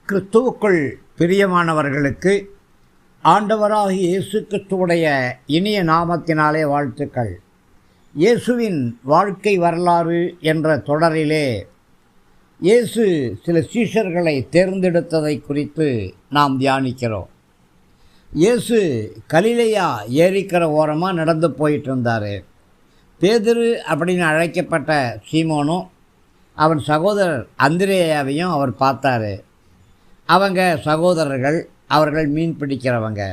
கிறிஸ்துவுக்குள் பிரியமானவர்களுக்கு ஆண்டவராகிய இயேசு கிறிஸ்துவுடைய இனிய நாமத்தினாலே வாழ்த்துக்கள். இயேசுவின் வாழ்க்கை வரலாறு என்ற தொடரிலே இயேசு சில சீஷர்களை தேர்ந்தெடுத்ததை குறித்து நாம் தியானிக்கிறோம். இயேசு கலிலேயா ஏரிக்கரை ஓரமாக நடந்து போயிட்டு இருந்தார். பேதுரு அப்படின்னு அழைக்கப்பட்ட சீமோனும் அவன் சகோதரர் அந்திரேயாவையும் அவர் பார்த்தார். அவங்க சகோதரர்கள், அவர்கள் மீன் பிடிக்கிறவங்க.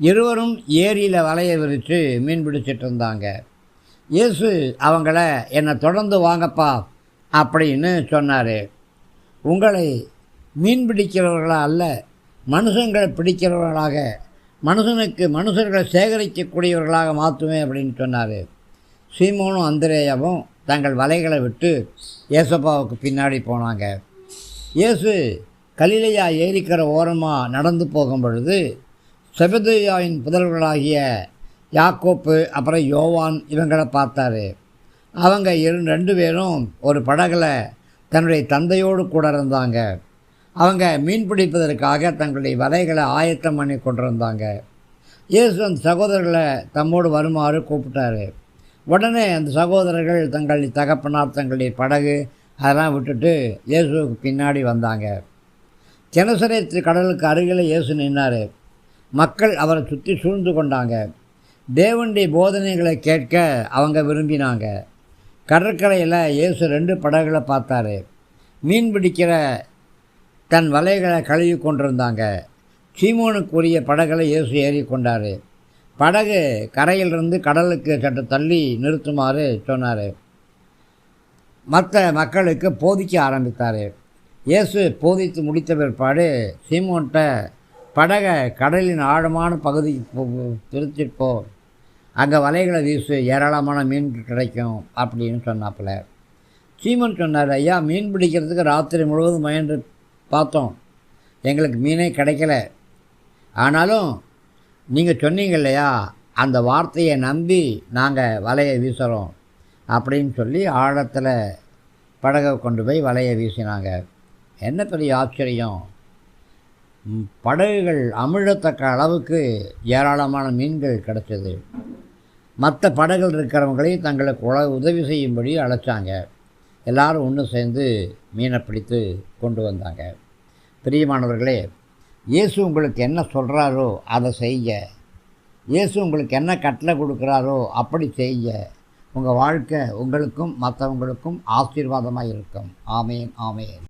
இருவரும் ஏரியில் வலையை விரித்து மீன் பிடிச்சிட்டு இருந்தாங்க. இயேசு அவங்கள என்னை தொடர்ந்து வாங்கப்பா அப்படின்னு சொன்னார். உங்களை மீன் பிடிக்கிறவர்களாக அல்ல, மனுஷங்களை பிடிக்கிறவர்களாக, மனுஷர்களை சேகரிக்கக்கூடியவர்களாக மாற்றுவேன் அப்படின்னு சொன்னார். சீமோனும் அந்திரேயாவும் தங்கள் வலைகளை விட்டு ஏசப்பாவுக்கு பின்னாடி போனாங்க. இயேசு கலிலேயா ஏரிக்கரை ஓரமாக நடந்து போகும் பொழுது செபதேயுவின் புதல்வர்களாகிய யாக்கோப்பு அப்புறம் யோவான் இவங்களை பார்த்தாரு. அவங்க ரெண்டு பேரும் ஒரு படகுல தன்னுடைய தந்தையோடு கூட இருந்தாங்க. அவங்க மீன் பிடிப்பதற்காக தங்களுடைய வலைகளை ஆயத்தம் பண்ணி கொண்டிருந்தாங்க. இயேசு அந்த சகோதரர்களை தம்மோடு வருமாறு கூப்பிட்டாரு. உடனே அந்த சகோதரர்கள் தங்களுடைய தகப்பனார், தங்களுடைய படகு அதெல்லாம் விட்டுட்டு இயேசுவுக்கு பின்னாடி வந்தாங்க. கெனசரேத்து கடலுக்கு அருகில் இயேசு நின்னார். மக்கள் அவரை சுற்றி சூழ்ந்து கொண்டாங்க. தேவனுடைய போதனைகளை கேட்க அவங்க விரும்பினாங்க. கடற்கரையில் இயேசு 2 படகுகளை பார்த்தாரு. மீன் பிடிக்கிற தன் வலைகளை கழுவி கொண்டிருந்தாங்க. சீமோனுக்குரிய படகுகளை இயேசு ஏறி கொண்டார். படகு கரையிலிருந்து கடலுக்கு சற்று தள்ளி நிறுத்துமாறு சொன்னார். மற்ற மக்களுக்கு போதிக்க ஆரம்பித்தார். இயேசு போதித்து முடித்த பிற்பாடு சீமோன்கிட்ட படகை கடலின் ஆழமான பகுதிக்கு திருத்திப்போ, அங்கே வலைகளை வீசு, ஏராளமான மீன் கிடைக்கும் அப்படின்னு சொன்னாப்புல. சீமோன் சொன்னார், ஐயா, மீன் பிடிக்கிறதுக்கு ராத்திரி முழுவதும் முயன்று பார்த்தோம், எங்களுக்கு மீனே கிடைக்கல. ஆனாலும் நீங்கள் சொன்னீங்க இல்லையா, அந்த வார்த்தையை நம்பி நாங்கள் வலையை வீசுகிறோம் அப்படின்னு சொல்லி ஆழத்தில் படகை கொண்டு போய் வலையை வீசினாங்க. என்ன பெரிய ஆச்சரியம்! படகுகள் அமிழத்தக்க அளவுக்கு ஏராளமான மீன்கள் கிடச்சிது. மற்ற படகுகள் இருக்கிறவங்களையும் தங்களுக்கு உதவி செய்யும்படி அழைச்சாங்க. எல்லோரும் ஒன்று சேர்ந்து மீனை பிடித்து கொண்டு வந்தாங்க. பிரியமானவர்களே, இயேசு உங்களுக்கு என்ன சொல்கிறாரோ அதை செய்ய, இயேசு உங்களுக்கு என்ன கட்டளை கொடுக்குறாரோ அப்படி செய்ய, உங்கள் வாழ்க்கை உங்களுக்கும் மற்றவங்களுக்கும் ஆசீர்வாதமாக இருக்கும். ஆமேன், ஆமேன்.